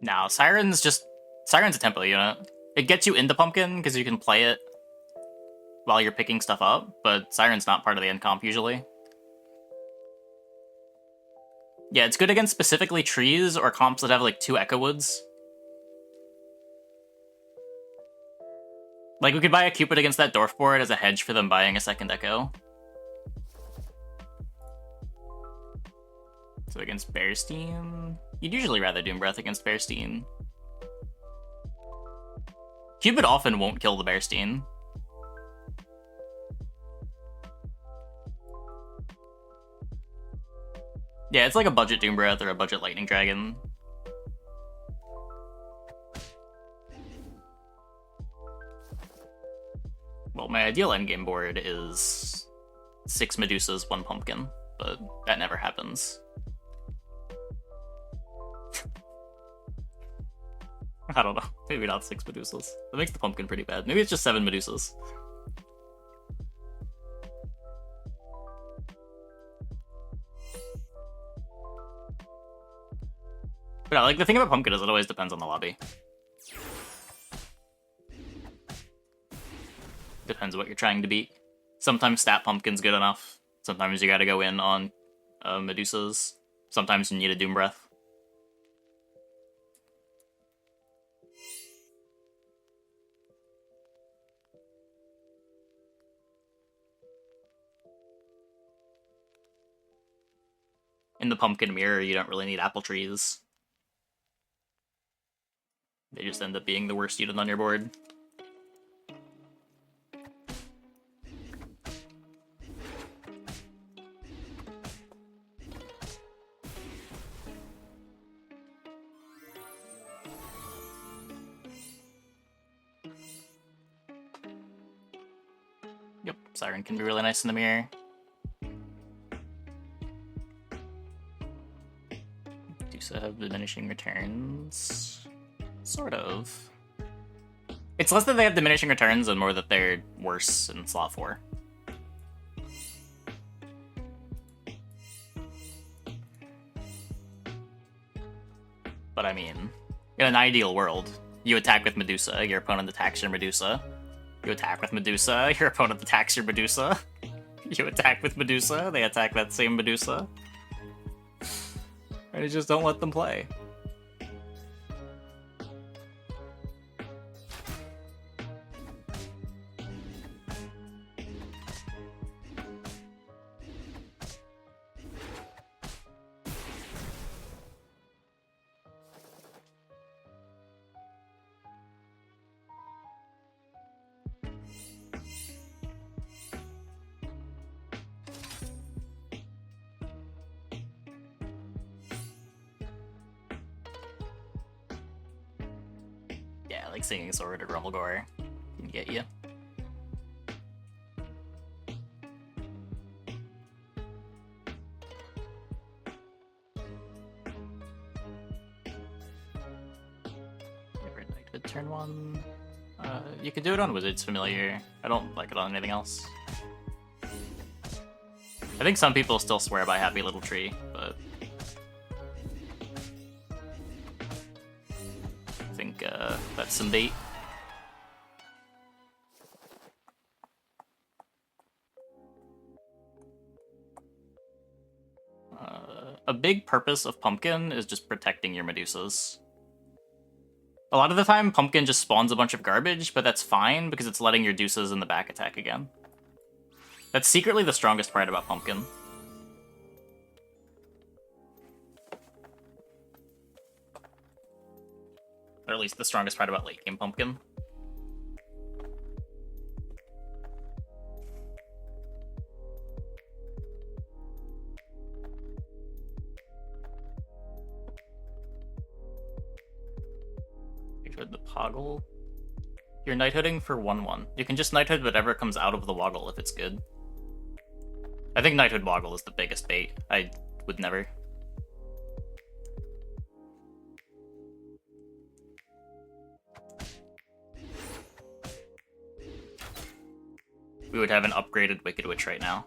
Now, Siren's a tempo unit. It gets you into Pumpkin because you can play it while you're picking stuff up, but Siren's not part of the end comp usually. Yeah, it's good against specifically trees or comps that have like 2 Echo Woods. Like, we could buy a Cupid against that Dwarf board as a hedge for them buying a second Echo. So against Bearstein, you'd usually rather Doom Breath against Bearstein. Cupid often won't kill the Bearstein. Yeah, it's like a budget Doom Breath or a budget Lightning Dragon. Well, my ideal endgame board is 6 Medusas, 1 Pumpkin, but that never happens. I don't know. Maybe not 6 Medusas. That makes the Pumpkin pretty bad. Maybe it's just 7 Medusas. But like, the thing about Pumpkin is it always depends on the lobby. Depends what you're trying to beat. Sometimes stat Pumpkin's good enough. Sometimes you gotta go in on Medusas. Sometimes you need a Doom Breath. In the Pumpkin mirror, you don't really need apple trees. They just end up being the worst unit on your board. Yep, Siren can be really nice in the mirror. Do so have diminishing returns? Sort of. It's less that they have diminishing returns and more that they're worse in slot 4. But I mean, in an ideal world, you attack with Medusa, your opponent attacks your Medusa. You attack with Medusa, your opponent attacks your Medusa. You attack with Medusa, they attack that same Medusa. And you just don't let them play. Yeah, like Singing Sword or Rumblegore can get you. Never Knighthood turn 1. You could do it on Wizard's Familiar. I don't like it on anything else. I think some people still swear by Happy Little Tree, but I think that's some bait. A big purpose of Pumpkin is just protecting your Medusas. A lot of the time, Pumpkin just spawns a bunch of garbage, but that's fine because it's letting your deuces in the back attack again. That's secretly the strongest part about Pumpkin. Or at least the strongest part about late game Pumpkin. The Poggle. You're Knighthooding for 1/1. You can just Knighthood whatever comes out of the Woggle if it's good. I think Knighthood Woggle is the biggest bait. I would never. We would have an upgraded Wicked Witch right now.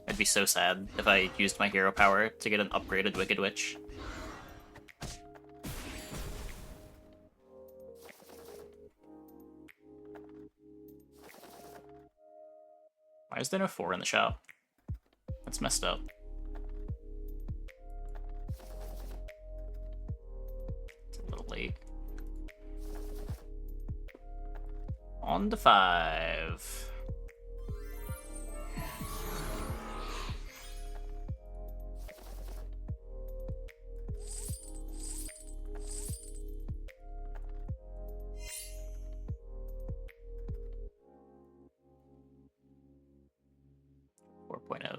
I'd be so sad if I used my hero power to get an upgraded Wicked Witch. Why is there no 4 in the shop? That's messed up. It's a little late. On to 5.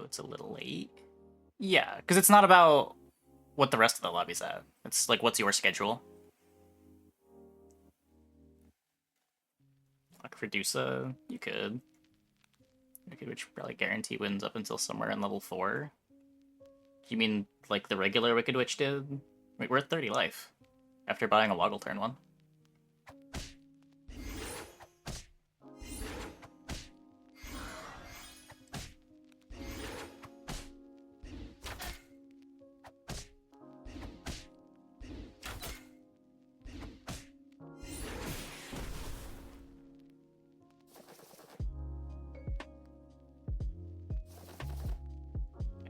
It's a little late. Yeah, because it's not about what the rest of the lobby's at. It's like, what's your schedule? Like for Dusa, you could. Which probably guarantee wins up until somewhere in level 4. You mean like the regular Wicked Witch did? Wait, we're at 30 life after buying a Woggle turn 1.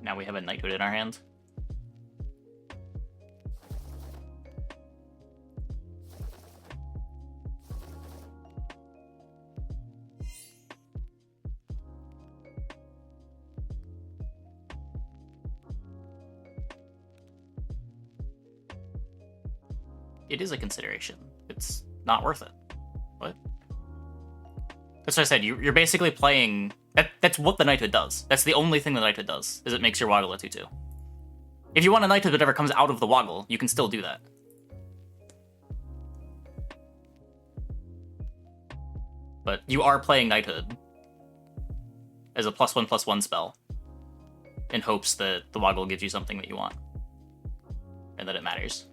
Now we have a Knighthood in our hand. It is a consideration. It's not worth it. What? That's what I said. You're basically playing... That's what the Knighthood does. That's the only thing the Knighthood does, is it makes your Woggle a 2-2. If you want a Knighthood that ever comes out of the Woggle, you can still do that. But you are playing Knighthood as a +1/+1 spell in hopes that the Woggle gives you something that you want. And that it matters.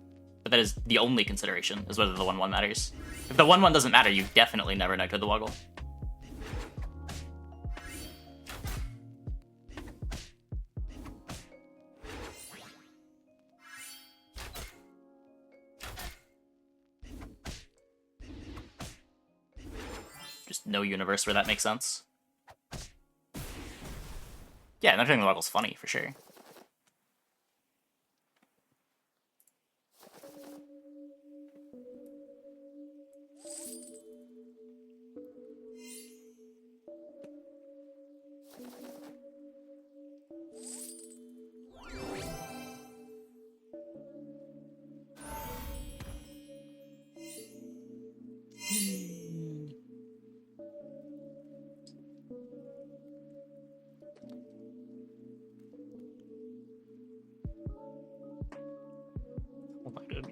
But that is the only consideration, is whether the 1/1 matters. If the 1/1 doesn't matter, you definitely never Knighthood the Woggle. Just no universe where that makes sense. Yeah, Knighthood the Woggle's funny, for sure.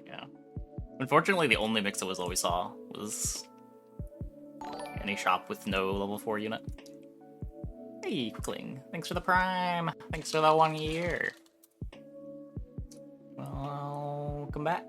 Yeah. Unfortunately, the only mix-up was all we saw was any shop with no level 4 unit. Hey, Quickling. Thanks for the Prime. Thanks for the 1 year. Welcome back.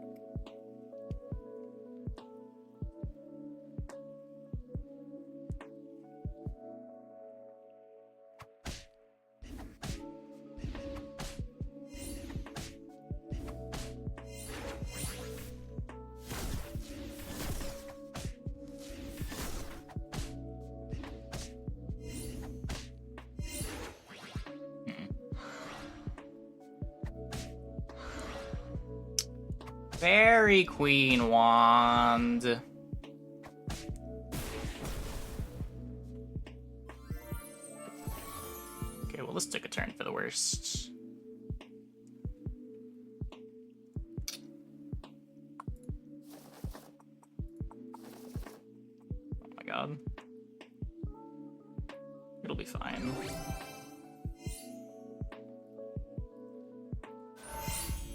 Fairy Queen Wand. Okay, well, this took a turn for the worst. Oh my god. It'll be fine.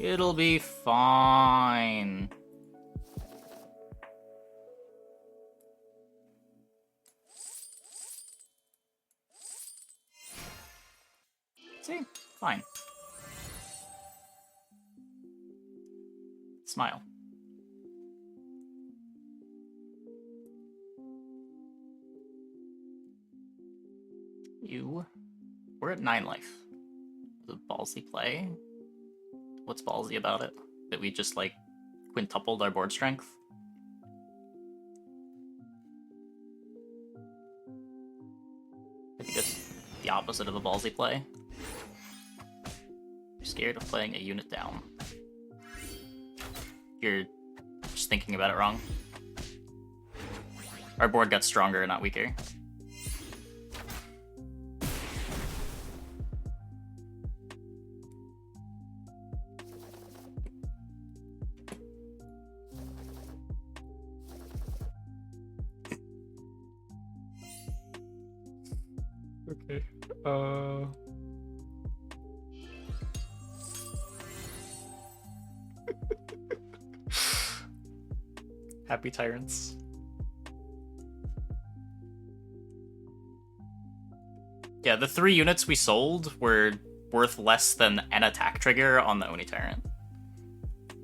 It'll be fine. See? Fine. Smile. We're at 9 life. The ballsy play? What's ballsy about it? That we just, like, quintupled our board strength? I think that's the opposite of a ballsy play. You're scared of playing a unit down. You're just thinking about it wrong. Our board got stronger, not weaker. Okay. Happy Tyrants. Yeah, the 3 units we sold were worth less than an attack trigger on the Oni Tyrant.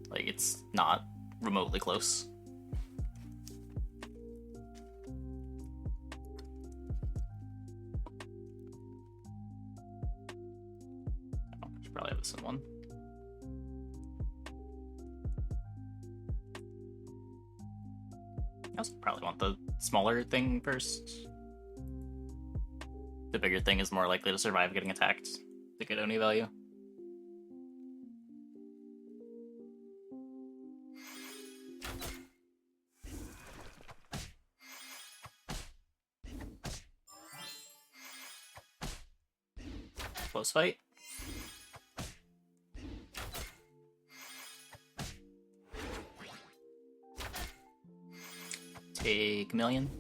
Like, it's not remotely close. Oh, I should probably have this in one. I also probably want the smaller thing first. The bigger thing is more likely to survive getting attacked to get Oni value. Close fight. Take a million.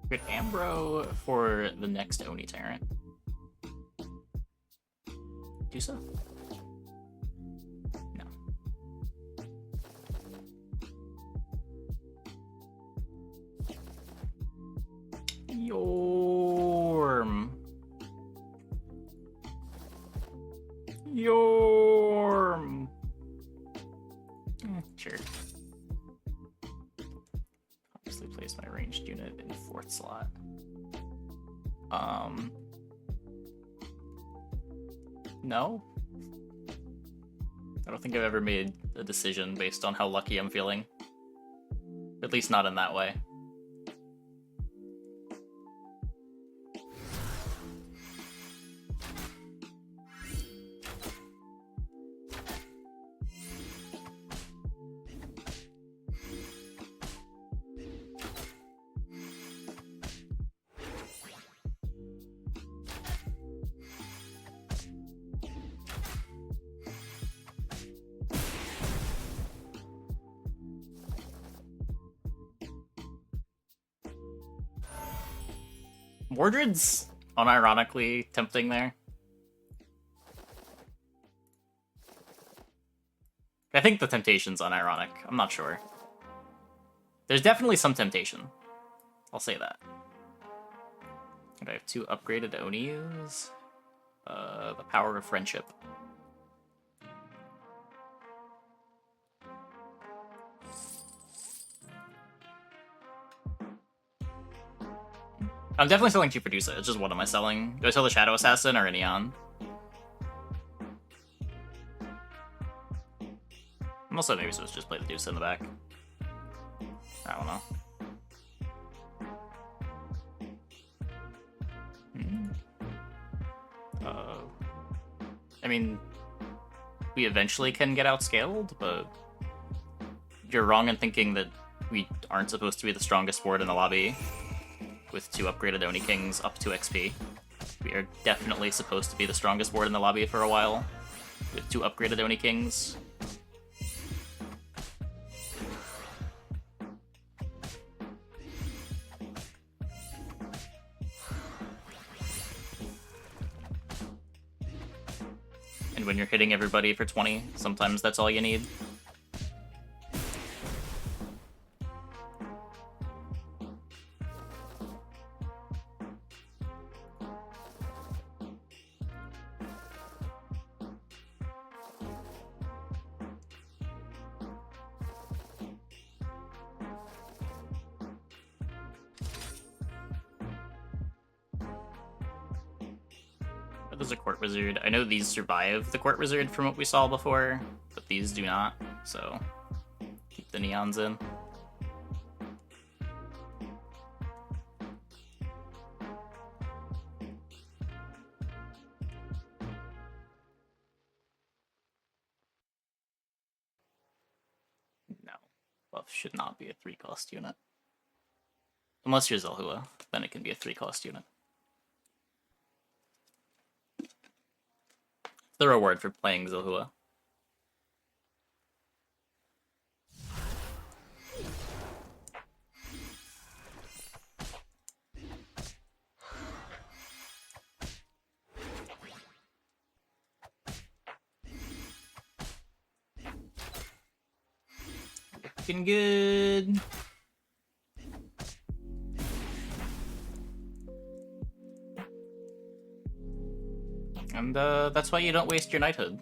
Good Ambro for the next Oni Tyrant. Do so? No. Yorm. Yorm. Sure. Obviously place my ranged unit in 4th slot. No? I don't think I've ever made a decision based on how lucky I'm feeling. At least not in that way. Mordred's unironically tempting there. I think the temptation's unironic. I'm not sure. There's definitely some temptation. I'll say that. And I have 2 upgraded Onis. The Power of Friendship. I'm definitely selling Chief Producer. It's just what am I selling? Do I sell the Shadow Assassin or a Neon? I'm also maybe supposed to just play the Deuce in the back. I don't know. I mean, we eventually can get outscaled, but you're wrong in thinking that we aren't supposed to be the strongest board in the lobby with 2 upgraded Oni Kings up 2 XP. We are definitely supposed to be the strongest board in the lobby for a while with 2 upgraded Oni Kings. And when you're hitting everybody for 20, sometimes that's all you need. There's a Court Wizard. I know these survive the Court Wizard from what we saw before, but these do not, so keep the Neons in. No. Buff should not be a 3-cost unit. Unless you're Zelhua, then it can be a 3-cost unit. The reward for playing Zelhua. Looking good. And that's why you don't waste your Knighthood.